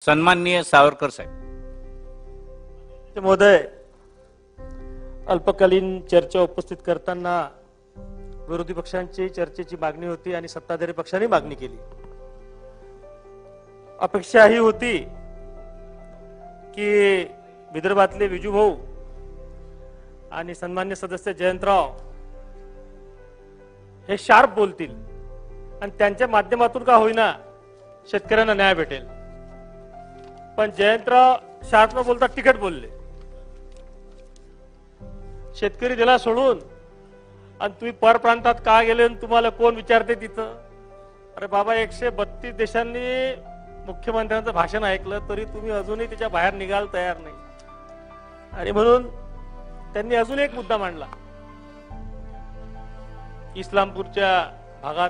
सन्माननीय सावरकर साहेब. महोदय, अल्पकालीन चर्चा उपस्थित करताना विरोधी पक्षांची चर्चेची मागणी होती आणि सत्ताधारी पक्षांनी मागणी केली. अपेक्षा ही होती की विदर्भातले विजूभाऊ आणि सन्मान्य सदस्य जयंतराव हे शार्प बोलतील आणि त्यांच्या माध्यमातून का होईना शेतकऱ्यांना न्याय भेटेल. पण जयंतराव शार्प न बोलता तिखट बोलले. शेतकरी दिला सोडून आणि तुम्ही परप्रांतात का गेले आणि तुम्हाला कोण विचारते तिथं. अरे बाबा, 132 देशांनी मुख्यमंत्र्यांचं भाषण ऐकलं तरी तुम्ही अजूनही त्याच्या बाहेर निघाल तयार नाही. आणि म्हणून त्यांनी अजून एक मुद्दा मांडला. इस्लामपूरच्या भागात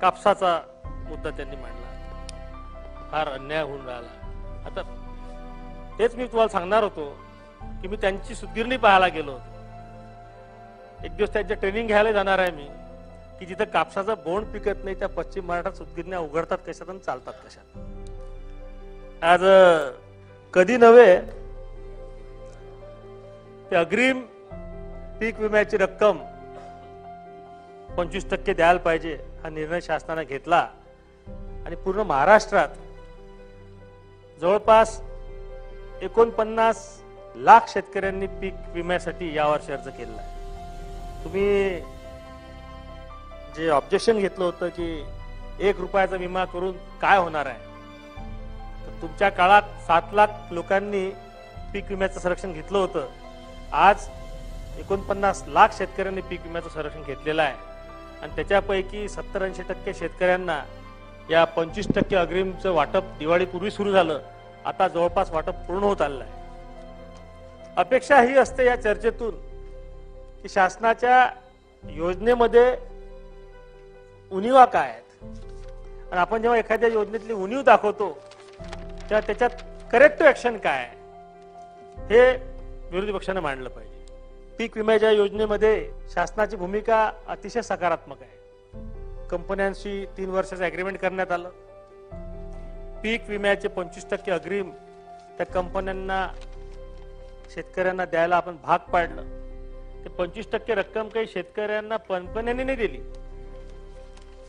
कापसाचा मुद्दा त्यांनी मांडला. फार अन्याय होऊन राहिला. आता तेच मी तुम्हाला सांगणार होतो की मी त्यांची सुदगिरणी पाहायला गेलो होतो. एक दिवस त्यांच्या ट्रेनिंग घ्यायला जाणार आहे मी, की जिथं कापसाचा बोंड पिकत नाही त्या पश्चिम महाराष्ट्रात सुदगिरण्या उघडतात कशात आणि चालतात कशात. आज कधी नव्हे ते अग्रिम पीक विम्याची रक्कम 25% द्यायला पाहिजे हा निर्णय शासनाने घेतला आणि पूर्ण महाराष्ट्रात जवळपास 49 लाख शेतकऱ्यांनी पीक विम्यासाठी यावर्षी अर्ज केला आहे. तुम्ही जे ऑब्जेक्शन घेतलं होतं की 1 रुपयाचा विमा करून काय होणार आहे, तर तुमच्या काळात 7 लाख लोकांनी पीक विम्याचं संरक्षण घेतलं होतं. आज 49 लाख शेतकऱ्यांनी पीक विम्याचं संरक्षण घेतलेलं आहे आणि त्याच्यापैकी 70-80% शेतकऱ्यांना या 25% अग्रिमचं वाटप दिवाळीपूर्वी सुरू झालं. आता जवळपास वाटप पूर्ण होत आलेलं आहे. अपेक्षा ही असते या चर्चेतून की शासनाच्या योजनेमध्ये उणिवा काय आहेत आणि आपण जेव्हा एखाद्या योजनेतली उणीव दाखवतो तेव्हा त्याच्यात करेक्टिव्ह ऍक्शन काय आहे हे विरोधी पक्षाने मांडलं पाहिजे. पीक विम्याच्या योजनेमध्ये शासनाची भूमिका अतिशय सकारात्मक आहे. कंपन्यांशी 3 वर्षाचं अग्रीमेंट करण्यात आलं. पीक विम्याचे 25% अग्रिम त्या कंपन्यांना शेतकऱ्यांना द्यायला आपण भाग पाडलं. ते 25% रक्कम काही शेतकऱ्यांना कंपन्यांनी नाही दिली.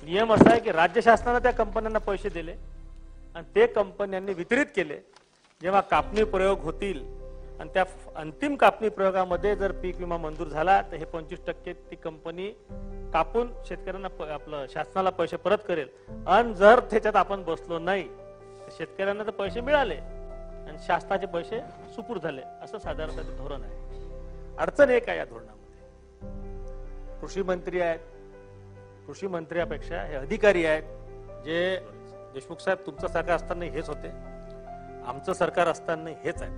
नियम असा आहे की राज्य शासनाने त्या कंपन्यांना पैसे दिले आणि ते कंपन्यांनी वितरित केले. जेव्हा कापणी प्रयोग होतील आणि त्या अंतिम कापणी प्रयोगामध्ये जर पीक विमा मंजूर झाला तर हे 25% ती कंपनी कापून शेतकऱ्यांना आपलं शासनाला पैसे परत करेल. आणि जर त्याच्यात आपण बसलो नाही तर शेतकऱ्यांना तर पैसे मिळाले आणि शासनाचे पैसे सुपूर्द झाले. असं साधारणतः ते धोरण आहे. अडचण एक आहे या धोरणामध्ये. कृषी मंत्री आहेत. कृषी मंत्र्यापेक्षा हे अधिकारी आहेत जे देशमुख साहेब तुमचं सरकार असताना हेच होते, आमचं सरकार असताना हेच आहेत.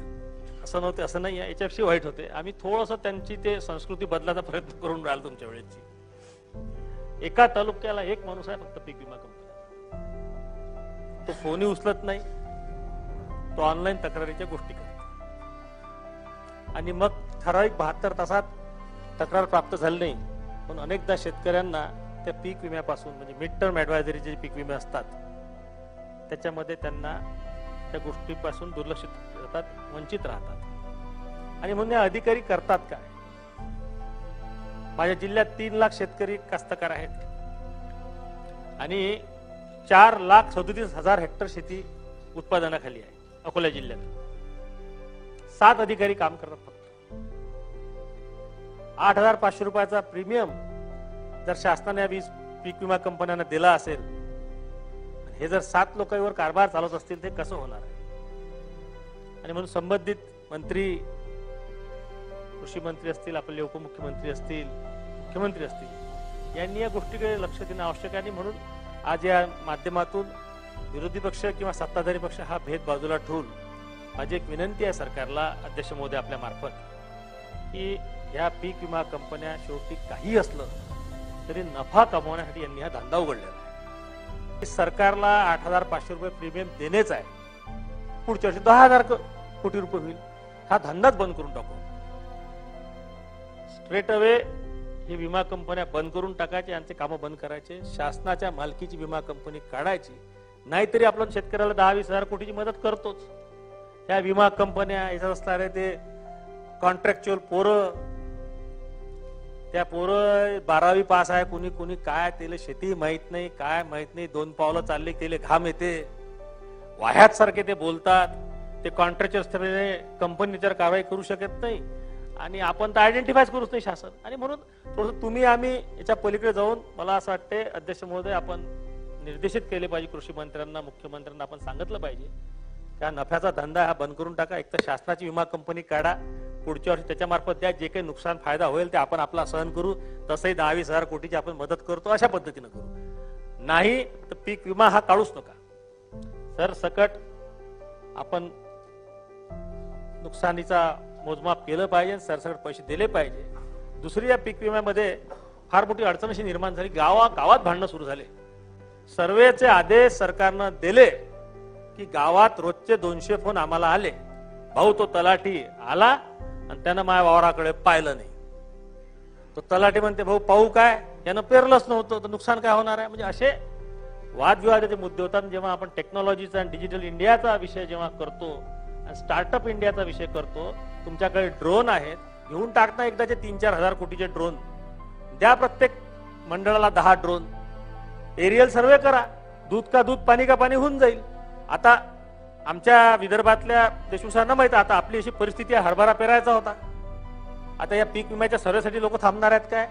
असं नव्हते असं नाही आहे. याच्यापेक्षा वाईट होते. आम्ही थोडंसं त्यांची ते संस्कृती बदलायचा प्रयत्न करून राहिलो तुमच्या वेळेची. एका तालुक्याला 1 माणूस आहे फक्त पीक विमा कंपनी. तो फोनही उचलत नाही. तो ऑनलाईन तक्रारीच्या गोष्टी करतो आणि मग ठराविक 72 तासात तक्रार प्राप्त झाली नाही. पण अनेकदा शेतकऱ्यांना त्या पीक विम्यापासून म्हणजे मिड टर्म ऍडवायझरी जे पीक विमे असतात त्याच्यामध्ये त्यांना त्या गोष्टीपासून दुर्लक्षित करतात, वंचित राहतात. आणि म्हणून अधिकारी करतात काय. माझ्या जिल्ह्यात 3 लाख शेतकरी कास्तकार आहेत आणि 4,37,000 हेक्टर शेती उत्पादनाखाली आहे. अकोला जिल्ह्यात 7 अधिकारी काम करतात. फक्त 8,500 रुपयाचा प्रीमियम जर शासनाने 20 पीक विमा कंपन्यांना दिला असेल, हे जर 7 लोकांवर कारभार चालवत असतील ते कसं होणार आहे. आणि म्हणून संबंधित मंत्री, कृषी मंत्री असतील, आपले उपमुख्यमंत्री असतील, मुख्यमंत्री असतील, यांनी या गोष्टीकडे लक्ष देणं आवश्यक आहे. आणि म्हणून आज या माध्यमातून विरोधी पक्ष किंवा सत्ताधारी पक्ष हा भेद बाजूला ठेवून माझी एक विनंती आहे सरकारला, अध्यक्ष महोदय आपल्या मार्फत, की ह्या पीक विमा कंपन्या शेवटी काही असलं तरी नफा कमवण्यासाठी यांनी हा धंदा उघडलेला आहे. सरकारला 8,500 रुपये प्रीमियम देणेच आहे. पुढच्या वर्षी 10,000 कोटी रुपये होईल. हा धंदाच बंद करून टाकू. स्ट्रेट अवे ही विमा कंपन्या बंद करून टाकायचे, यांचे कामं बंद करायचे. शासनाच्या मालकीची विमा कंपनी काढायची नाहीतरी आपण शेतकऱ्याला 10-20 कोटीची मदत करतोच. त्या विमा कंपन्या याच्यात असणारे ते कॉन्ट्रॅक्च्युअल पोरं, त्या पोरं 12वी पास आहे, कुणी कुणी काय, त्याला शेती माहित नाही, काय माहित नाही, 2 पावलं चालले त्याला घाम येते, वाह्यात सारखे ते बोलतात. ते कॉन्ट्रॅक्च्युअल कंपनीवर कारवाई करू शकत नाही आणि आपण तर आयडेंटिफायच करूच नाही शासन. आणि म्हणून थोडं तुम्ही आम्ही याच्या पलीकडे जाऊन मला असं वाटते अध्यक्ष महोदय आपण निर्देशित केले पाहिजे, कृषी मंत्र्यांना, मुख्यमंत्र्यांना आपण सांगितलं पाहिजे त्या नफ्याचा धंदा हा बंद करून टाका. एक तर शासनाची विमा कंपनी काढा, पुढच्या वर्षी त्याच्या मार्फत द्या, जे काही नुकसान फायदा होईल ते आपण आपला सहन करू. तसंही 10-20 कोटीची आपण मदत करतो, अशा पद्धतीनं करू. नाही तर पीक विमा हा काढूच नका. सर सकट आपण नुकसानीचा मोजमाप केलं पाहिजे, सरसकट पैसे दिले पाहिजे. दुसरी या पीक विम्यामध्ये फार मोठी अडचण अशी निर्माण झाली, गावात भांडणं सुरू झाले. सर्वेचे आदेश सरकारनं दिले की गावात रोजचे 200 फोन आम्हाला आले, भाऊ तो तलाठी आला आणि त्यानं माझ्या वावराकडे पाहिलं नाही. तो तलाठी म्हणते भाऊ पाहू काय, यानं पेरलंच नव्हतं तर नुकसान काय होणार आहे. म्हणजे असे वादविवादाचे मुद्दे होतात. जेव्हा आपण टेक्नॉलॉजीचा आणि डिजिटल इंडियाचा विषय जेव्हा करतो आणि स्टार्टअप इंडियाचा विषय करतो, तुमच्याकडे ड्रोन आहेत, घेऊन टाकता एकदाचे 3-4 हजार कोटीचे ड्रोन द्या, प्रत्येक मंडळाला 10 ड्रोन, एरियल सर्वे करा, दूध का दूध पाणी का पाणी होऊन जाईल. आता आमच्या विदर्भातल्या देशमुखांना माहित, आता आपली अशी परिस्थिती आहे, हरभरा पेरायचा होता. आता या पीक विम्याच्या सर्वेसाठी लोक थांबणार आहेत काय.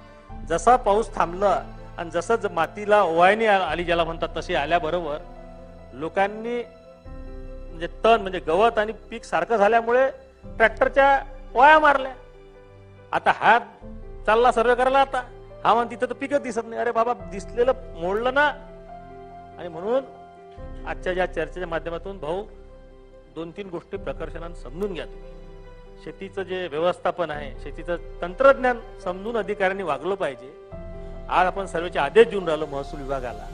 जसा पाऊस थांबला आणि जसं मातीला ओवायणी आली ज्याला म्हणतात तशी आल्याबरोबर लोकांनी म्हणजे तण म्हणजे गवत आणि पीक सारखं झाल्यामुळे ट्रॅक्टरच्या ओया मारल्या. आता हा चालला सर्वे करायला, आता हा म्हण तिथं तर पिकच दिसत नाही. अरे बाबा दिसलेलं मोडलं ना. आणि म्हणून आजच्या ज्या चर्चेच्या माध्यमातून भाऊ 2-3 गोष्टी प्रकर्षानं समजून घ्या. तुम्ही शेतीचं जे व्यवस्थापन आहे, शेतीचं तंत्रज्ञान समजून अधिकाऱ्यांनी वागलं पाहिजे. आज आपण सर्वेचे आदेश देऊन राहिलो महसूल विभागाला.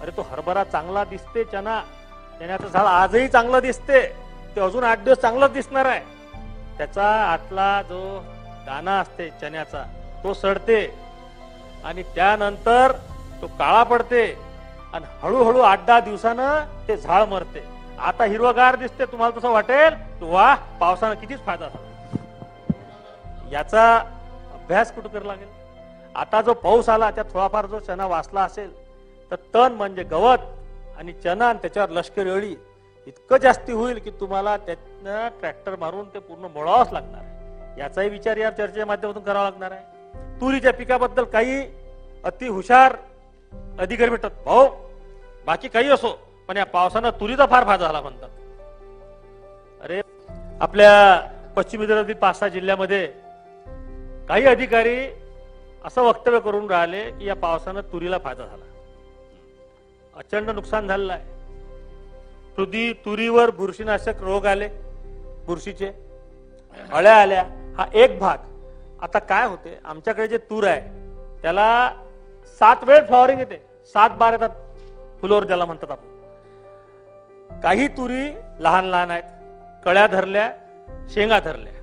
अरे तो हरभरा चांगला दिसते, चण्याचं झाड आजही चांगलं दिसते, ते अजून 8 दिवस चांगलंच दिसणार आहे. त्याचा आतला जो दाना असते चण्याचा तो सडते आणि त्यानंतर तो काळा पडते आणि हळूहळू 8-10 दिवसानं ते झाड मरते. आता हिरवगार दिसते, तुम्हाला तसं वाटेल वा पावसानं कितीच फायदा झाला. याचा अभ्यास कुठं करावा लागेल. आता जो पाऊस आला त्यात थोडाफार जो चणा वाचला असेल तर तण म्हणजे गवत आणि चणा आणि त्याच्यावर लष्करी अळी इतकं जास्ती होईल की तुम्हाला त्यातनं ट्रॅक्टर मारून ते पूर्ण मोडावंच लागणार आहे. याचाही विचार या चर्चेच्या माध्यमातून करावा लागणार आहे. तुरीच्या पिकाबद्दल काही अति हुशार अधिकारी भेटतात, भाऊ बाकी काही असो पण या पावसानं तुरीचा फार फायदा झाला म्हणतात. अरे आपल्या पश्चिम विदर्भातील 5-6 जिल्ह्यामध्ये काही अधिकारी असं वक्तव्य करून राहिले की या पावसानं तुरीला फायदा झाला. प्रचंड नुकसान झालेलं आहे. तुरीवर बुरशीनाशक रोग आले, बुरशीचे अळ्या आल्या, हा एक भाग. आता काय होते, आमच्याकडे जे तूर आहे त्याला 7 वेळ फ्लॉवरिंग येते, 7 बार येतात फुलोर ज्याला म्हणतात आपण. काही तुरी लहान लहान आहेत, कळ्या धरल्या, शेंगा धरल्या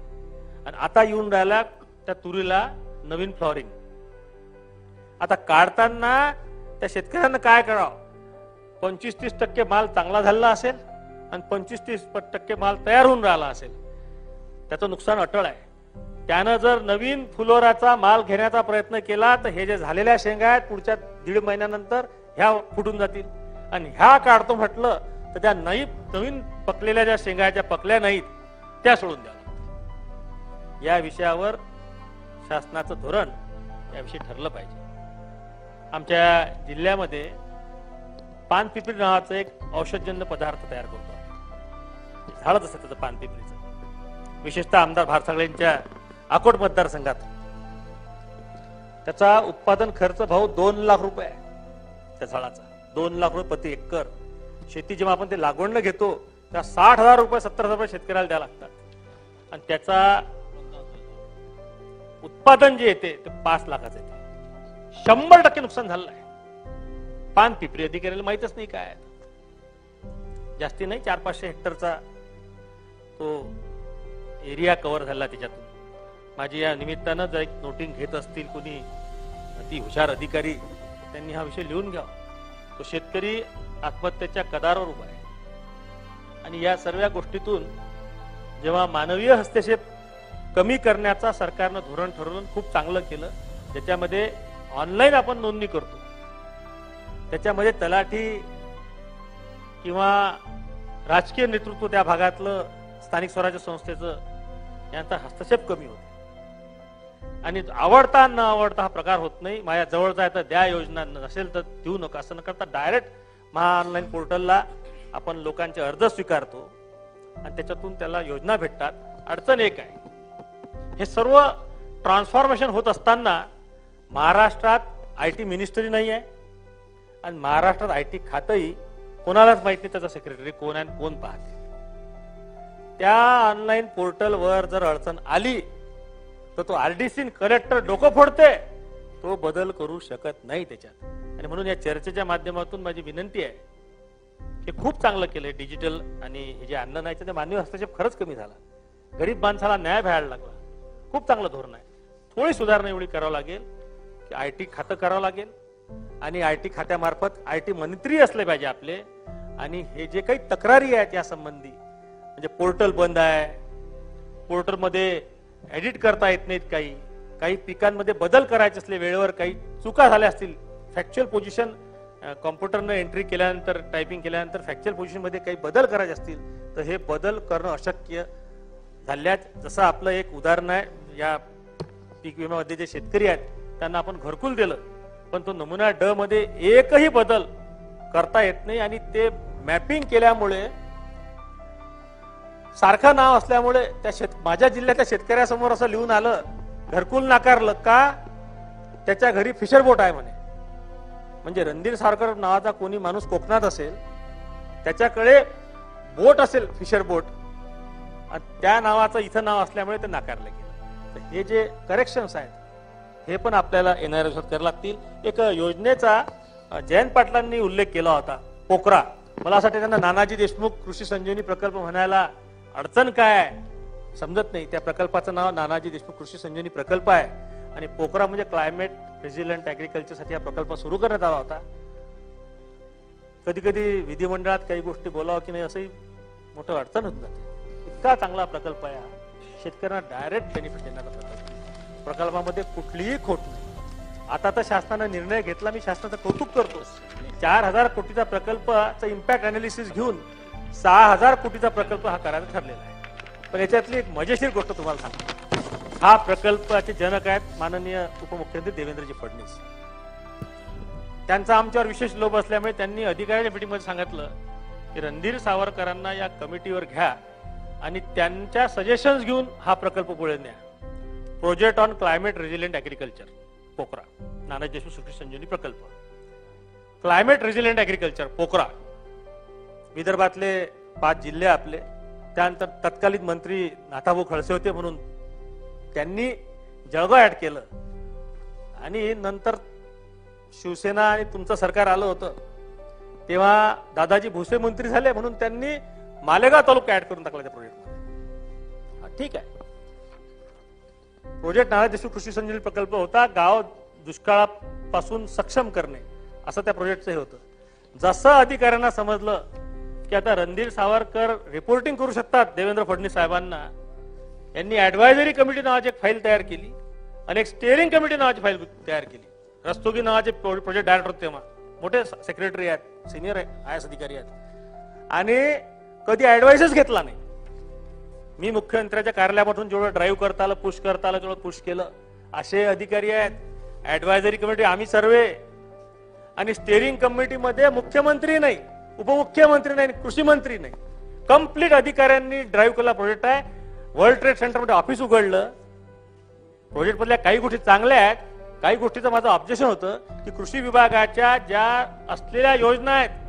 आणि आता येऊन राहिल्या त्या तुरीला नवीन फ्लॉवरिंग. आता काढताना त्या शेतकऱ्यांना काय करावं, 25-30% माल चांगला झालेला असेल आणि 25-30% माल तयार होऊन राहिला असेल, त्याचं नुकसान अटळ आहे. त्यानं जर नवीन फुलोराचा माल घेण्याचा प्रयत्न केला तर हे जे झालेल्या शेंगा आहेत पुढच्या 1.5 महिन्यानंतर ह्या फुटून जातील आणि ह्या काढतो म्हटलं तर त्या नवीन पकलेल्या ज्या शेंगा ज्या पकल्या नाहीत त्या सोडून द्याव्या. या विषयावर शासनाचं धोरण याविषयी ठरलं पाहिजे. आमच्या जिल्ह्यामध्ये पानपिपरी नावाचं एक औषधजन्य पदार्थ तयार करतो, झाडच असतं त्याचं पानपिपरीचं. विशेषतः आमदार भारसागळेंच्या अकोट मतदारसंघात त्याचा उत्पादन खर्च भाऊ 2 लाख रुपये आहे. त्या झाडाचा 2 लाख रुपये प्रति एकर. शेती जेव्हा आपण ते लागवडनं घेतो त्या 60,000 रुपये 70,000 रुपये शेतकऱ्याला द्यावं लागतात आणि त्याचा उत्पादन जे येते ते 5 लाखाचं येते. 100% नुकसान झालेलं आहे. पान पिपरी अधिकाऱ्याला माहितच नाही काय, जास्ती नाही 400-500 हेक्टरचा तो एरिया कव्हर झाला त्याच्यातून. माझी या निमित्तानं जर एक नोटिंग घेत असतील कोणी अति हुशार अधिकारी त्यांनी हा विषय लिहून घ्यावा. तो शेतकरी आत्महत्येच्या कदारावर उभा आहे. आणि या सर्व गोष्टीतून जेव्हा मानवीय हस्तक्षेप कमी करण्याचा सरकारनं धोरण ठरवून खूप चांगलं केलं, ज्याच्यामध्ये ऑनलाईन आपण नोंदणी करतो, त्याच्यामध्ये तलाठी किंवा राजकीय नेतृत्व त्या भागातलं स्थानिक स्वराज्य संस्थेचं यांचा हस्तक्षेप कमी होतो. आणि आवडता न आवडता हा प्रकार होत नाही. माझ्या जवळचा आहे तर द्या योजना, नसेल तर देऊ नका असं न करता डायरेक्ट महा ऑनलाईन पोर्टलला आपण लोकांचे अर्ज स्वीकारतो आणि त्याच्यातून त्याला योजना भेटतात. अडचण एक आहे, हे सर्व ट्रान्सफॉर्मेशन होत असताना महाराष्ट्रात IT मिनिस्ट्री नाही आहे आणि महाराष्ट्रात IT खातंही कोणालाच माहित नाही त्याचा सेक्रेटरी कोण आहे, कोण पाहते. त्या ऑनलाईन पोर्टलवर जर अडचण आली तर तो RDC कलेक्टर डोकं फोडते, तो बदल करू शकत नाही त्याच्यात. आणि म्हणून या चर्चेच्या माध्यमातून माझी विनंती आहे की खूप चांगलं केलंय डिजिटल, आणि हे जे आणलं नाही ते मानवी हस्तक्षेप खरंच कमी झाला, गरीब माणसाला न्याय मिळायला लागला. खूप चांगलं धोरण आहे. थोडी सुधारणा एवढी करावं लागेल की IT खातं करावं लागेल आणि IT खात्यामार्फत IT मंत्री असले पाहिजे आपले. आणि हे जे काही तक्रारी आहेत या संबंधी, म्हणजे पोर्टल बंद आहे, पोर्टलमध्ये एडिट करता येत नाहीत, काही पिकांमध्ये बदल करायचे असले, वेळेवर काही चुका झाल्या असतील, फॅक्च्युअल पोझिशन कॉम्प्युटरनं एंट्री केल्यानंतर, टायपिंग केल्यानंतर फॅक्च्युअल पोझिशन मध्ये काही बदल करायचे असतील तर हे बदल करणं अशक्य झाल्यात. जसं आपलं एक उदाहरण आहे, या पीक विम्यामध्ये जे शेतकरी आहेत त्यांना आपण घरकुल दिलं, पण तो नमुना ड मध्ये एकही बदल करता येत नाही. आणि ते मॅपिंग केल्यामुळे सारखं नाव असल्यामुळे त्या माझ्या जिल्ह्यातल्या शेतकऱ्यासमोर असं लिहून आलं, घरकुल नाकारलं का, त्याच्या घरी फिशर बोट आहे म्हणे. म्हणजे रणधीर सावरकर नावाचा कोणी माणूस कोकणात असेल, त्याच्याकडे बोट असेल, फिशर बोट, त्या नावाचं इथं नाव असल्यामुळे ते नाकारलं गेलं. तर हे जे करेक्शन्स आहेत हे पण आपल्याला येणाऱ्या दिवसात करायला लागतील. एक योजनेचा जयंत पाटलांनी उल्लेख केला होता, पोकरा. मला असं वाटतं त्यांना नानाजी देशमुख कृषी संजीवनी प्रकल्प म्हणायला अडचण काय आहे समजत नाही. त्या प्रकल्पाचं नाव नानाजी देशमुख कृषी संजीवनी प्रकल्प आहे आणि पोकरा म्हणजे क्लायमेट रेझिलियंट ऍग्रिकल्चर साठी हा प्रकल्प सुरू करण्यात आला होता. कधी कधी विधिमंडळात काही गोष्टी बोलावं की नाही असंही मोठं अडचण होत जाते. इतका चांगला प्रकल्प आहे, शेतकऱ्यांना डायरेक्ट बेनिफिट देणारा प्रकल्प. प्रकल्पामध्ये कुठलीही खोट नाही. आता तर शासनाने निर्णय घेतला, मी शासनाचं कौतुक करतो. 4000 कोटीचा प्रकल्पाचा इम्पॅक्ट अनालिसिस घेऊन 6000 कोटीचा प्रकल्प हा करायचा ठरलेला आहे. पण याच्यातली एक मजेशीर गोष्ट तुम्हाला सांगतो, हा प्रकल्पाचे जनक आहेत माननीय उपमुख्यमंत्री देवेंद्रजी फडणवीस. त्यांचा आमच्यावर विशेष लोभ असल्यामुळे त्यांनी अधिकाऱ्यांच्या मीटिंगमध्ये सांगितलं की रणधीर सावरकरांना या कमिटीवर घ्या आणि त्यांच्या सजेशन्स घेऊन हा प्रकल्प पुढे न्या. Project on climate resilient agriculture, POCRA, Nanaji Deshmukh Krishi Sanjivani प्रकल्प. क्लायमेट रेझिलियंट ऍग्रिकल्चर पोकरा, विदर्भातले 5 जिल्हे आपले. त्यानंतर तत्कालीन मंत्री नाथाभाऊ खळसे होते म्हणून त्यांनी जळगाव ऍड केलं. आणि नंतर शिवसेना आणि तुमचं सरकार आलं होतं तेव्हा दादाजी भुसे मंत्री झाले म्हणून त्यांनी मालेगाव तालुका ऍड करून टाकला त्या प्रोजेक्टमध्ये. ठीक आहे, प्रोजेक्ट नानाजी देशमुख कृषी संजीवनी प्रकल्प होता, गाव दुष्काळापासून सक्षम करणे असं त्या प्रोजेक्टचं हे होतं. जसं अधिकाऱ्यांना समजलं की आता रणधीर सावरकर रिपोर्टिंग करू शकतात देवेंद्र फडणवीस साहेबांना, यांनी ऍडवायझरी कमिटी नावाची एक फाईल तयार केली आणि एक स्टिअरिंग कमिटी नावाची फाईल तयार केली. रस्तोगी नावाचे प्रोजेक्ट डायरेक्टर होते, तेव्हा मोठे सेक्रेटरी आहेत, सिनियर IAS अधिकारी आहेत, आणि कधी ऍडवाइसच घेतला नाही. मी मुख्यमंत्र्यांच्या कार्यालयापासून जेवढं ड्राईव्ह करता आलं, पुश करता आलं, तेवढं पुश केलं. असे अधिकारी आहेत. ऍडवायझरी कमिटी आम्ही सर्वे, आणि स्टिअरिंग कमिटीमध्ये मुख्यमंत्री नाही, उपमुख्यमंत्री नाही, कृषी मंत्री नाही, कंप्लीट अधिकाऱ्यांनी ड्राईव्ह केला प्रोजेक्ट आहे. वर्ल्ड ट्रेड सेंटरमध्ये ऑफिस उघडलं. प्रोजेक्ट मधल्या काही गोष्टी चांगल्या आहेत, काही गोष्टीचं माझं ऑब्जेक्शन होतं की कृषी विभागाच्या ज्या असलेल्या योजना आहेत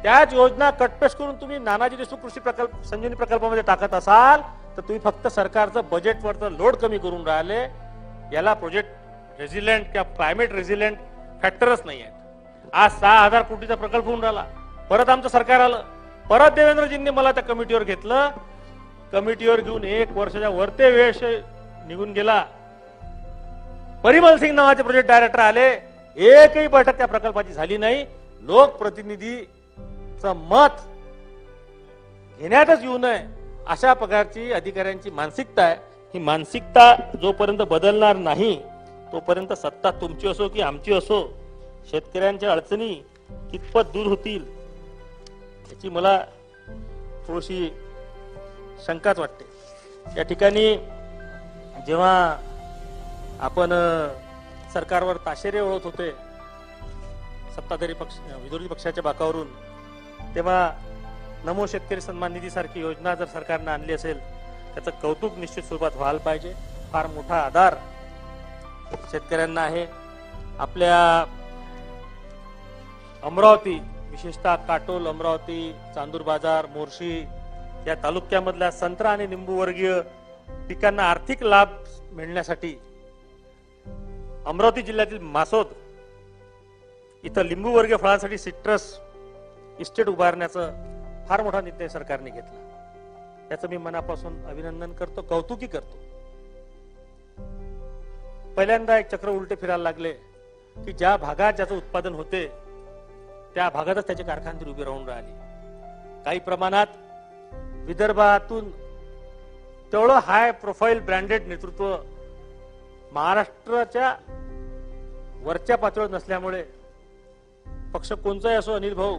त्याच योजना कटपेस्ट करून तुम्ही नानाजी देशमुख कृषी प्रकल्प संजीवनी प्रकल्पामध्ये टाकत असाल तर तुम्ही फक्त सरकारचं बजेटवरचं लोड कमी करून राहिले. याला प्रोजेक्ट रेझिलियंट किंवा क्लायमेट रेझिलियंट फॅक्टरच नाही आहेत. आज 6000 कोटीचा प्रकल्प होऊन राहिला. परत आमचं सरकार आलं, परत देवेंद्रजींनी मला त्या कमिटीवर घेतलं. कमिटीवर घेऊन 1 वर्षाच्या वरते वेळ निघून गेला. परिमल सिंग नावाचे प्रोजेक्ट डायरेक्टर आले, एकही बैठक त्या प्रकल्पाची झाली नाही. लोकप्रतिनिधीचं मत घेण्यातच येऊ नये अशा प्रकारची अधिकाऱ्यांची मानसिकता आहे. ही मानसिकता जोपर्यंत बदलणार नाही तोपर्यंत सत्ता तुमची असो की आमची असो शेतकऱ्यांच्या अडचणी कितपत दूर होतील याची मला थोडीशी शंकाच वाटते. या ठिकाणी जेव्हा आपण सरकारवर ताशेरे ओढत होते सत्ताधारी पक्ष विरोधी पक्षाच्या बाकावरून, तेव्हा नमो शेतकरी सन्मान निधी सारखी योजना जर सरकारने आणली असेल त्याचं कौतुक निश्चित स्वरूपात व्हायला पाहिजे. फार मोठा आधार शेतकऱ्यांना आहे. आपल्या अमरावती, विशेषतः काटोल, अमरावती, चांदूर बाजार, मोर्शी या तालुक्यामधल्या संत्रा आणि निंबू वर्गीय पिकांना आर्थिक लाभ मिळण्यासाठी अमरावती जिल्ह्यातील मासोद इथं लिंबू वर्गीय फळांसाठी सिट्रस इस्टेट उभारण्याचं फार मोठा निर्णय सरकारने घेतला. त्याचं मी मनापासून अभिनंदन करतो, कौतुकी करतो. पहिल्यांदा एक चक्र उलटे फिरायला लागले की ज्या भागात ज्याचं उत्पादन होते त्या भागातच त्याचे कारखानदारी उभे राहून राहिले. काही प्रमाणात विदर्भातून तेवढं हाय प्रोफाईल ब्रँडेड नेतृत्व महाराष्ट्राच्या वरच्या पातळीवर नसल्यामुळे पक्ष कोणताही असो अनिल भाऊ,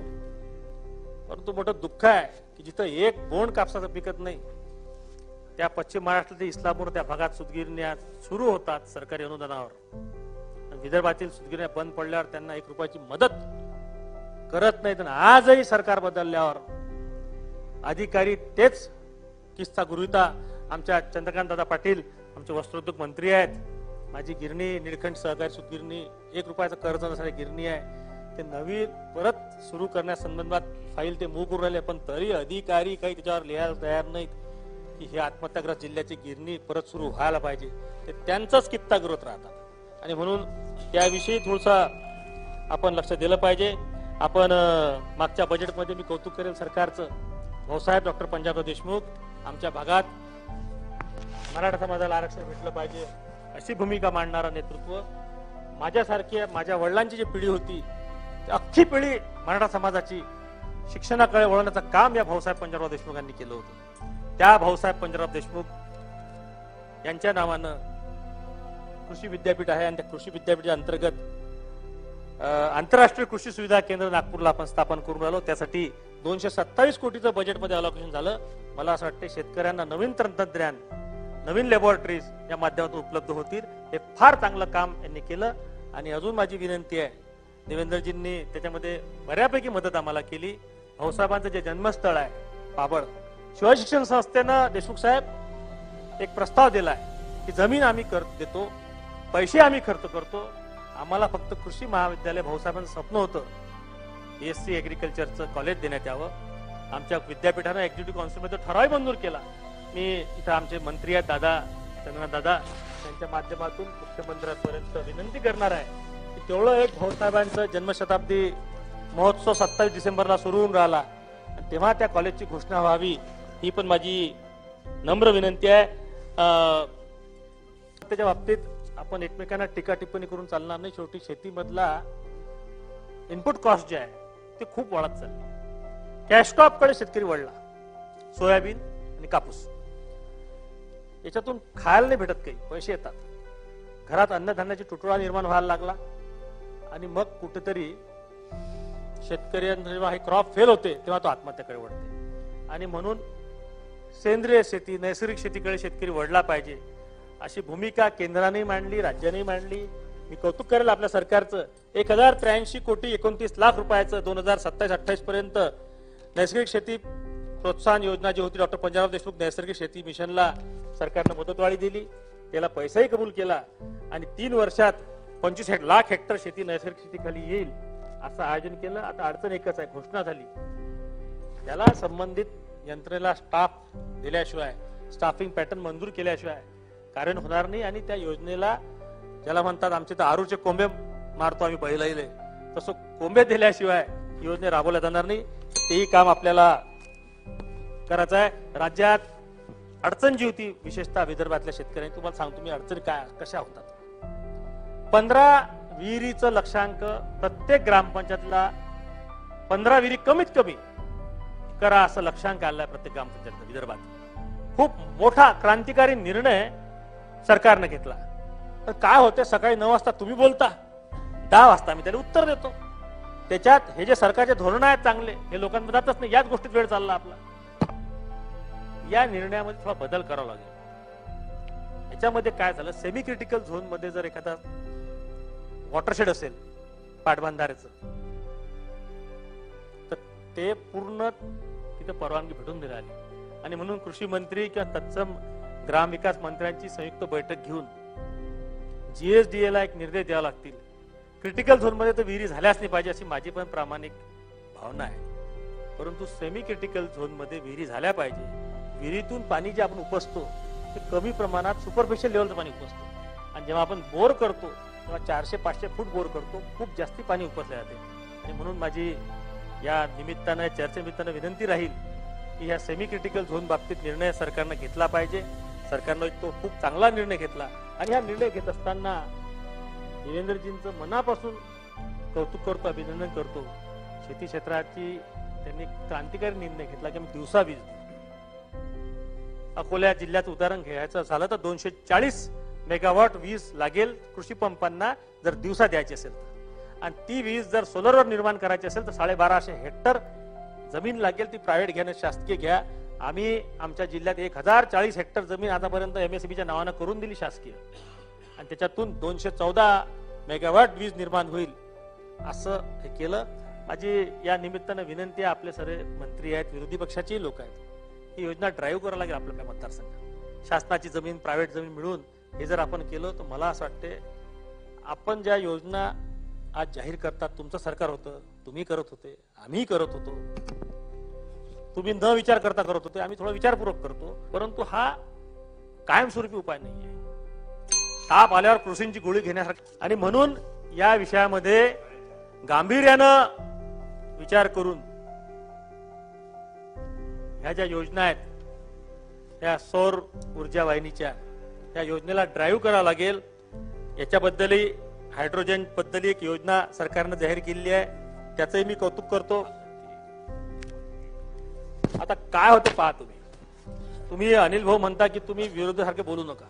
परंतु मोठं दुःख आहे की जिथं एक बोंड कापसाचं पिकत नाही त्या पश्चिम महाराष्ट्रातील इस्लामपूर त्या भागात सूतगिरण्या सुरू होतात सरकारी अनुदानावर. विदर्भातील सूतगिरण्या बंद पडल्यावर त्यांना 1 रुपयाची मदत करत नाहीत. आजही सरकार बदलल्यावर अधिकारी तेच किस्सा गृहीता. आमच्या चंद्रकांत दादा पाटील आमचे वस्त्रोद्योग मंत्री आहेत. माझी गिरणी निळकंठ सहकारी सूतगिरणी 1 रुपयाचं कर्ज नसणारी गिरणी आहे. ते नवीन परत सुरू करण्यासंदर्भात फाईल ते मूव्ह करून राहिले, पण तरी अधिकारी काही त्याच्यावर लिहायला तयार नाहीत की हे आत्महत्याग्रस्त जिल्ह्याची गिरणी परत सुरू व्हायला पाहिजे. ते त्यांचाच कित्ता करत राहतात आणि म्हणून त्याविषयी थोडंसं आपण लक्ष दिलं पाहिजे. आपण मागच्या बजेटमध्ये मी कौतुक करेल सरकारचं. भाऊसाहेब डॉक्टर पंजाबराव देशमुख आमच्या भागात मराठा समाजाला आरक्षण भेटलं पाहिजे अशी भूमिका मांडणारा नेतृत्व. माझ्यासारखी माझ्या वडिलांची जी पिढी होती अख्खी पिढी मराठा समाजाची शिक्षणाकडे वळवण्याचं काम या भाऊसाहेब पंजाबराव देशमुखांनी केलं होतं. त्या भाऊसाहेब पंजाबराव देशमुख यांच्या नावानं कृषी विद्यापीठ आहे आणि त्या कृषी विद्यापीठा अंतर्गत आंतरराष्ट्रीय कृषी सुविधा केंद्र नागपूरला आपण स्थापन करून राहिलो. त्यासाठी 227 कोटीचं बजेटमध्ये अलोकेशन झालं. मला असं वाटतं शेतकऱ्यांना नवीन तंत्रज्ञान, नवीन लॅबोरेटरीज या माध्यमातून उपलब्ध होतील. हे फार चांगलं काम यांनी केलं. आणि अजून माझी विनंती आहे, देवेंद्रजींनी त्याच्यामध्ये बऱ्यापैकी मदत आम्हाला केली. भाऊसाहेबांचं जे जन्मस्थळ आहे पाबळ, शिवाजी शिक्षण संस्थेनं देशमुख साहेब एक प्रस्ताव दिलाय की जमीन आम्ही देतो, पैसे आम्ही खर्च करतो, आम्हाला फक्त कृषी महाविद्यालय. भाऊसाहेबांचं स्वप्न होतं BSc ऍग्रिकल्चरचं कॉलेज देण्यात यावं. आमच्या विद्यापीठानं एक्झिक्युटिव्ह काउन्सिलमध्ये ठराव मंजूर केला. मी इथं आमचे मंत्री आहेत दादा चंद्रनाथ दादा, त्यांच्या माध्यमातून मुख्यमंत्र्यांपर्यंत विनंती करणार आहे की तेवढं एक भाऊसाहेबांचं जन्मशताब्दी महोत्सव 27 डिसेंबरला सुरू होऊन राहिला, तेव्हा त्या कॉलेजची घोषणा व्हावी ही पण माझी नम्र विनंती आहे. त्याच्या बाबतीत आपण एकमेकांना टीका टिप्पणी करून चालणार नाही. शेवटी शेतीमधला इनपुट कॉस्ट जे आहे ते खूप वाढत चालली. कॅश क्रॉप कडे शेतकरी वळला. सोयाबीन आणि कापूस याच्यातून खायला नाही भेटत, काही पैसे येतात, घरात अन्नधान्याची तुटवडा निर्माण व्हायला लागला आणि मग कुठेतरी शेतकऱ्यांना जेव्हा हे क्रॉप फेल होते तेव्हा तो आत्महत्याकडे वळते. आणि म्हणून सेंद्रिय शेती, नैसर्गिक शेतीकडे शेतकरी वळला पाहिजे अशी भूमिका केंद्राने मांडली, राज्याने मांडली. मी कौतुक करेल आपल्या सरकारचं. 1083 कोटी 29 लाख रुपयाचं 2027-28 पर्यंत नैसर्गिक शेती प्रोत्साहन योजना जी होती, डॉक्टर पंजाबराव देशमुख नैसर्गिक शेती मिशनला सरकारनं मुदतवाढी दिली, त्याला पैसाही कबूल केला आणि 3 वर्षात 25 लाख हेक्टर शेती नैसर्गिक शेतीखाली येईल असं आयोजन केलं. आता अडचण एकच आहे, घोषणा झाली, त्याला संबंधित यंत्रणेला स्टाफ दिल्याशिवाय, स्टाफिंग पॅटर्न मंजूर केल्याशिवाय कार्य होणार नाही. आणि त्या योजनेला ज्याला म्हणतात आमचे तर आरूचे कोंबे मारतो आम्ही बैलाईले, तसं कोंबे दिल्याशिवाय योजना राबवल्या जाणार नाही. तेही काम आपल्याला करायचं आहे. राज्यात अडचण जी होती विशेषतः विदर्भातल्या शेतकऱ्यांनी, तुम्हाला सांगतो मी अडचणी काय कशा होतात. 15 विहिरीचं लक्षांक प्रत्येक ग्रामपंचायतला 15 विहिरी कमीत कमी करा असं लक्ष्यांक आलाय प्रत्येक ग्रामपंचायत विदर्भात. खूप मोठा क्रांतिकारी निर्णय सरकारने घेतला. तर काय होते, सकाळी 9 वाजता तुम्ही बोलता, 10 वाजता मी त्याला उत्तर देतो. त्याच्यात हे जे सरकारचे धोरण आहेत चांगले, हे लोकांमध्ये जातच नाही. याच गोष्टीत वेळ चालला आपला. या निर्णयामध्ये थोडा बदल करावा लागेल. याच्यामध्ये काय झालं, सेमी क्रिटिकल झोन मध्ये जर एखादा वॉटरशेड असेल पाटबंधाऱ्याचं, तर ते पूर्ण तिथे परवानगी भेटून मिळाली. आणि म्हणून कृषी मंत्री किंवा तत्सम ग्रामविकास मंत्र्यांची संयुक्त बैठक घेऊन GSDA ला एक निर्देश द्यावा लागतील. क्रिटिकल झोन मध्ये तर विहिरी झाल्याच नाही पाहिजे अशी माझी पण प्रामाणिक भावना आहे. परंतु सेमी क्रिटिकल झोन मध्ये विहिरी झाल्या पाहिजे. विहिरीतून पाणी जे आपण उपसतो ते कमी प्रमाणात सुपरफिशियल लेवलचं पाणी उपसतो. आणि जेव्हा आपण बोर करतो तेव्हा 400-500 फूट बोर करतो, खूप जास्ती पाणी उपसले जाते. आणि म्हणून माझी या निमित्तानं, चर्चेनिमित्तानं विनंती राहील की या सेमी क्रिटिकल झोन बाबतीत निर्णय सरकारनं घेतला पाहिजे. सरकारनं तो खूप चांगला निर्णय घेतला. आणि हा निर्णय घेत असताना देवेंद्रजींचं मनापासून कौतुक करतो, अभिनंदन करतो. शेती क्षेत्राची त्यांनी क्रांतिकारी निर्णय घेतला की आम्ही दिवसा वीज देऊ. अकोला जिल्ह्याचं उदाहरण घ्यायचं झालं तर 240 मेगावॉट वीज लागेल कृषी पंपांना जर दिवसा द्यायची असेल तर. आणि ती वीज जर सोलरवर निर्माण करायची असेल तर 1250 हेक्टर जमीन लागेल. ती प्रायव्हेट घ्या, शासकीय घ्या. आम्ही आमच्या जिल्ह्यात 1040 हेक्टर जमीन आतापर्यंत MSEBीच्या नावानं करून दिली शासकीय. आणि त्याच्यातून 214 मेगावॉट वीज निर्माण होईल असं हे केलं. माझी या निमित्तानं विनंती आहे, आपले सर्व मंत्री आहेत, विरोधी पक्षाचे लोक आहेत, ही योजना ड्राईव्ह करायला लागेल आपल्या मतदारसंघात. शासनाची जमीन, प्रायव्हेट जमीन मिळून हे जर आपण केलं तर मला असं वाटते आपण ज्या योजना आज जाहीर करतात, तुमचं सरकार होतं, तुम्ही करत होते, आम्ही करत होतो, तुम्ही न विचार करता करत होते, आम्ही थोडा विचारपूर्वक करतो. परंतु हा कायमस्वरूपी उपाय नाहीये. ताप आल्यावर कृषींची गोळी घेण्यासारखी. आणि म्हणून या विषयामध्ये गांभीर्यानं विचार करून ह्या ज्या योजना आहेत, त्या सौर ऊर्जा वाहिनीच्या, त्या योजनेला ड्राईव्ह करावं लागेल. याच्याबद्दलही हायड्रोजन बद्दल एक योजना सरकारनं जाहीर केलेली आहे, त्याचंही मी कौतुक करतो. आता काय होते पहा, तुम्ही अनिल भाऊ म्हणता की तुम्ही विरोधासारखे बोलू नका.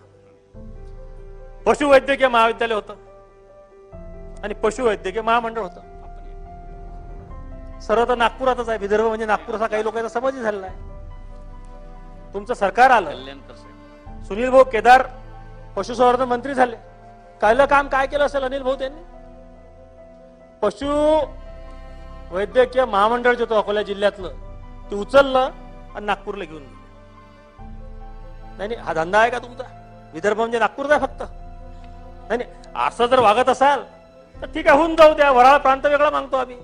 पशुवैद्यकीय महाविद्यालय होतं आणि पशुवैद्यकीय महामंडळ होतं. सर्व तर नागपुरातच आहे. विदर्भ म्हणजे नागपूर असा काही लोकांचा समज झालेला आहे. तुमचं सरकार आलं, सुनील भाऊ केदार पशुसंवर्धन मंत्री झाले. कायलं काम काय केलं असेल अनिल भाऊ त्यांनी? पशु वैद्यकीय महामंडळ जे होतं अकोला जिल्ह्यातलं ते उचललं आणि नागपूरला घेऊन गेलं. नाही, हा धंदा आहे का तुमचा? विदर्भ म्हणजे नागपूरचा आहे फक्त? नाही, असं जर वागत असाल तर ठीक आहे, होऊन जाऊ द्या. वराळ प्रांत वेगळा मागतो आम्ही.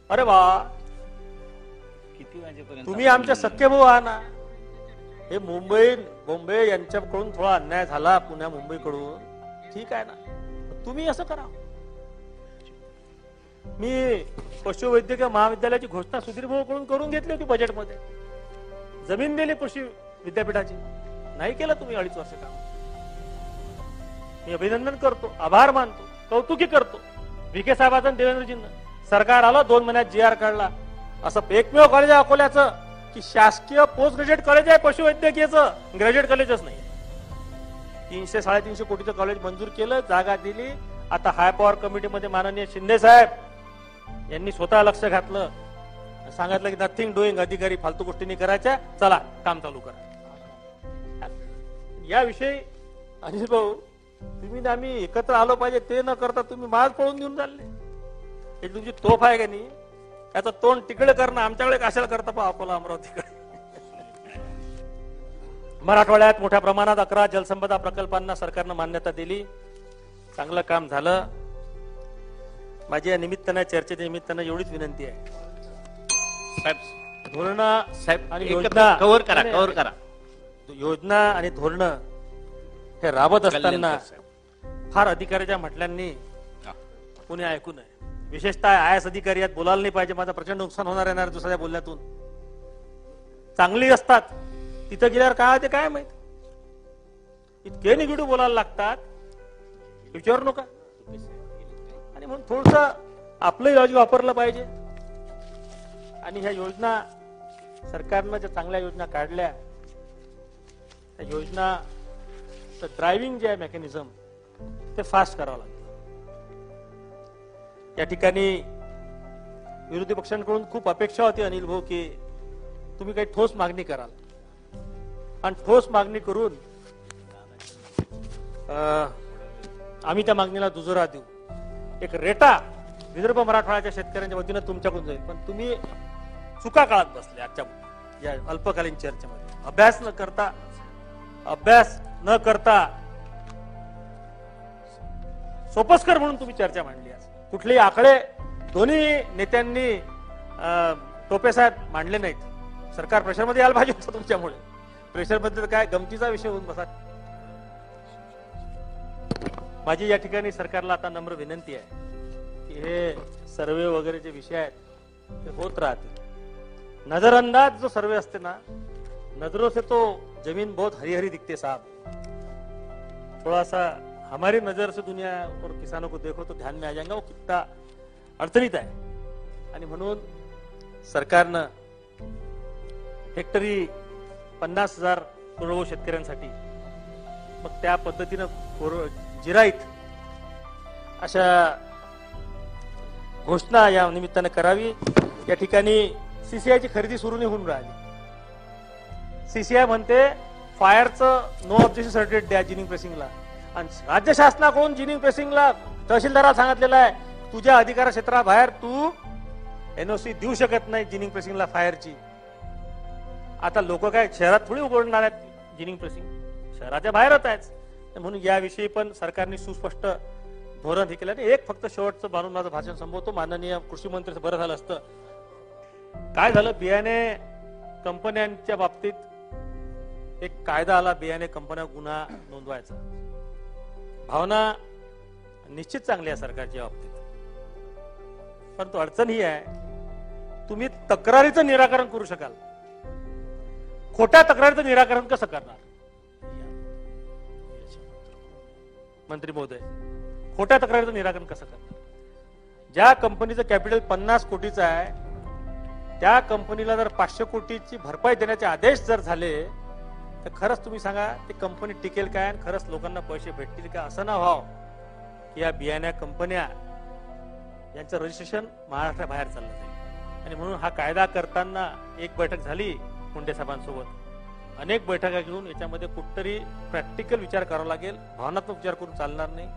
अरे वा, किती वाजेपर्यंत तुम्ही आमच्या सख्खे भाऊ आहात ना. हे मुंबई यांच्याकडून थोडा अन्याय झाला, पुण्या मुंबईकडून, ठीक आहे ना, तुम्ही असं करा. मी पशुवैद्यकीय महाविद्यालयाची घोषणा सुधीर भाऊ कडून करून घेतली होती. बजेटमध्ये जमीन दिली कृषी विद्यापीठाची, नाही केलं तुम्ही 2.5 वर्ष काम. मी अभिनंदन करतो, आभार मानतो, कौतुकी करतो विखे साहेबांचं, देवेंद्रजींना. सरकार आलं, 2 महिन्यात GR काढला. असं एकमेव कॉलेज आहे अकोल्याचं की शासकीय पोस्ट ग्रॅज्युएट कॉलेज आहे पशुवैद्यकीयचं, ग्रॅज्युएट कॉलेजच नाही. 300-350 कोटीचं कॉलेज मंजूर केलं, जागा दिली. आता हाय पॉवर कमिटीमध्ये माननीय शिंदे साहेब यांनी स्वतः लक्ष घातलं, सांगितलं की नथिंग डुईंग, अधिकारी फालतू गोष्टी नाही करायच्या, चला काम चालू करा. याविषयी अनिल भाऊ, तुम्ही आम्ही एकत्र आलो पाहिजे ते न करता तुम्ही माज पळून घेऊन चालले. हे तुमची तोफ आहे का नाही? याचं तोंड तिकडे करणं आमच्याकडे कशाला करता पहा अकोला अमरावतीकडे. मराठवाड्यात मोठ्या प्रमाणात 11 जलसंपदा प्रकल्पांना सरकारनं मान्यता दिली. चांगलं काम झालं. माझी या निमित्तानं, चर्चेच्या निमित्तानं एवढीच विनंती आहे, साहेब धोरण साहेब आणि योजना कव्हर करा. योजना आणि धोरण हे राबत असताना फार अधिकाऱ्याच्या म्हटल्यांनी कोणी ऐकू नये. विशेषतः IAS अधिकारी यात बोलायला नाही पाहिजे. माझं प्रचंड नुकसान होणार आहे दुसऱ्या बोलण्यातून. चांगली असतात, तिथं गेल्यावर काय होते काय माहित. इतके निगेटिव्ह बोलायला लागतात, विचारू नका. आणि म्हणून थोडस आपलंही लॉजिक वापरलं पाहिजे. आणि ह्या योजना सरकारनं ज्या चांगल्या योजना काढल्या त्या योजना ड्रायव्हिंग जे आहे मेकॅनिझम ते फास्ट करावं लागतं. या ठिकाणी विरोधी पक्षांकडून खूप अपेक्षा होती अनिल भाऊ की तुम्ही काही ठोस मागणी कराल आणि ठोस मागणी करून आम्ही त्या मागणीला दुजोरा देऊ. एक रेटा विदर्भ मराठवाड्याच्या शेतकऱ्यांच्या वतीनं तुमच्याकडून जाईल. पण तुम्ही चुका काळात बसले आजच्या या अल्पकालीन चर्चेमध्ये. अभ्यास न करता सोपस्कर म्हणून तुम्ही चर्चा मांडली. आज कुठलेही आकडे दोन्ही नेत्यांनी टोपेसाहेब मांडले नाहीत. सरकार प्रेशरमध्ये यायला पाहिजे होतं. तुमच्यामुळे प्रेशरमध्ये काय गमतीचा विषय होऊन बसा. माझी या ठिकाणी सरकारला आता नम्र विनंती आहे की हे सर्वे वगैरे जे विषय आहेत ते होत राहतील. नजरअंदाज जो सर्वे असते ना, नजरों से तो जमीन बहुत हरी हरी दिखते साहब. थोड़ा सा हमारी नजर से दुनिया और किसानों को देखो तो ध्यान में आ जाएगा वो कितना अडचणीत आहे. आणि म्हणून सरकारनं हेक्टरी 50,000 कोरडवाहू शेतकऱ्यांसाठी मग त्या पद्धतीनं जिराईत अशा घोषणा या निमित्तानं करावी. या ठिकाणी सीसीआयची खरेदी सुरू नाही होऊन राहिली. सीसीआय म्हणते फायरचं नो ऑब्जेक्शन सर्टिफिकेट द्या जिनिंग प्रेसिंगला. आणि राज्य शासनाकडून जिनिंग प्रेसिंगला तहसीलदाराला सांगितलेलं आहे तुझ्या अधिकार क्षेत्राबाहेर तू एनओसी देऊ शकत नाही जिनिंग प्रेसिंगला फायरची. आता लोक काय शहरात थोडी उघडणार आहेत जिनिंग प्रेसिंग, शहराच्या बाहेरच आहेत. म्हणून याविषयी पण सरकारने सुस्पष्ट धोरण हे केलं. एक फक्त शेवटचं मानून माझं भाषण संपवतो. माननीय कृषी मंत्री बरं झालं असतं. काय झालं, बियाणे कंपन्यांच्या बाबतीत एक कायदा आला, बियाणे कंपन्या गुन्हा नोंदवायचा. भावना निश्चित चांगली आहे सरकारच्या बाबतीत, परंतु अडचण ही आहे तुम्ही तक्रारीचं निराकरण करू शकाल, खोट्या तक्रारीचं निराकरण कसं करणार? मंत्री महोदय, खोट्या तक्रारीचं निराकरण कसं करणार? ज्या कंपनीचं कॅपिटल 50 कोटीचं आहे त्या कंपनीला जर 500 कोटीची भरपाई देण्याचे आदेश जर झाले तर खरंच तुम्ही सांगा ती कंपनी टिकेल काय आणि खरंच लोकांना पैसे भेटतील का? असं ना व्हावं की या बियाण्या कंपन्या यांचं रजिस्ट्रेशन महाराष्ट्राबाहेर चाललं जाईल. आणि म्हणून हा कायदा करताना एक बैठक झाली मुंडे साहेबांसोबत, अनेक बैठका घेऊन याच्यामध्ये कुठतरी प्रॅक्टिकल विचार करावा लागेल, भावनात्मक विचार करून चालणार नाही.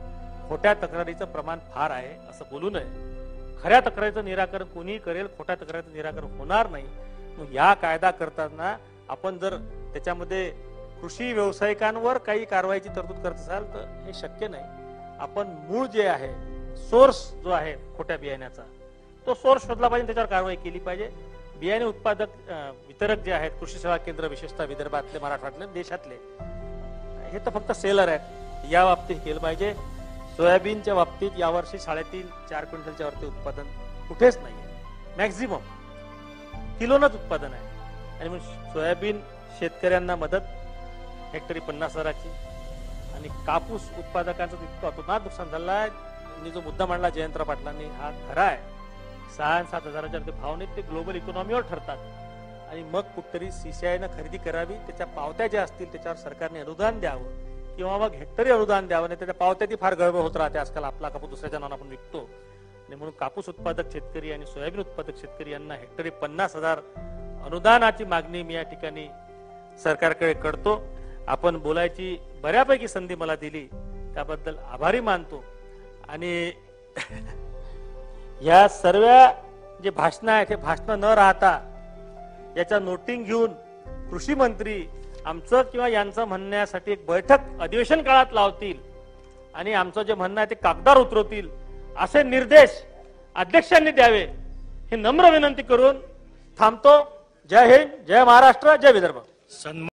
खोट्या तक्रारीचं प्रमाण फार आहे असं बोलू नये. खऱ्या तक्रारीचं निराकरण कोणीही करेल, खोट्या तक्रारीचं निराकरण होणार नाही. मग या कायदा करताना आपण जर त्याच्यामध्ये कृषी व्यावसायिकांवर काही कारवाईची तरतूद करत असाल तर हे शक्य नाही. आपण मूळ जे आहे सोर्स जो आहे खोट्या बियाण्याचा तो सोर्स शोधला पाहिजे, त्याच्यावर कारवाई केली पाहिजे. बियाणे उत्पादक वितरक जे आहेत कृषी सेवा केंद्र विशेषतः विदर्भातले मराठवाड्यातले देशातले हे तर फक्त सेलर आहेत, या बाबतीत केलं पाहिजे. सोयाबीनच्या बाबतीत यावर्षी 3.5-4 क्विंटलच्या वरती उत्पादन कुठेच नाहीये, मॅक्झिमम किलोनच उत्पादन आहे. आणि मग सोयाबीन शेतकऱ्यांना मदत हेक्टरी 50,000ची आणि कापूस उत्पादकांचं तितकं अतोनात नुकसान झालं आहे. मी जो मुद्दा मांडला जयंतराव पाटलांनी हा खरा आहे. 6-7 हजाराच्या भाव नाहीत ते ग्लोबल इकॉनॉमीवर ठरतात. आणि मग कुठतरी सीसीआयनं खरेदी करावी, त्याच्या पावत्या ज्या असतील त्याच्यावर सरकारने अनुदान द्यावं किंवा मग हेक्टरी अनुदान द्यावं. नाही त्याच्या पावत्या ती फार गडबड होत राहते. आजकाल आपला कापूस दुसऱ्याच्या नावानं आपण विकतो. आणि म्हणून कापूस उत्पादक शेतकरी आणि सोयाबीन उत्पादक शेतकरी यांना हेक्टरी 50,000 अनुदानाची मागणी मी या ठिकाणी सरकारकडे करतो. आपण बोलायची बऱ्यापैकी संधी मला दिली त्याबद्दल आभारी मानतो. आणि या सर्व जे भाषण आहेत हे भाषण न राहता याच्या नोटिंग घेऊन कृषी मंत्री आमचं किंवा यांचं म्हणण्यासाठी एक बैठक अधिवेशन काळात लावतील आणि आमचं जे म्हणणं आहे ते कागदावर उतरवतील असे निर्देश अध्यक्षांनी द्यावे ही नम्र विनंती करून थांबतो. जय हिंद, जय महाराष्ट्र, जय विदर्भ.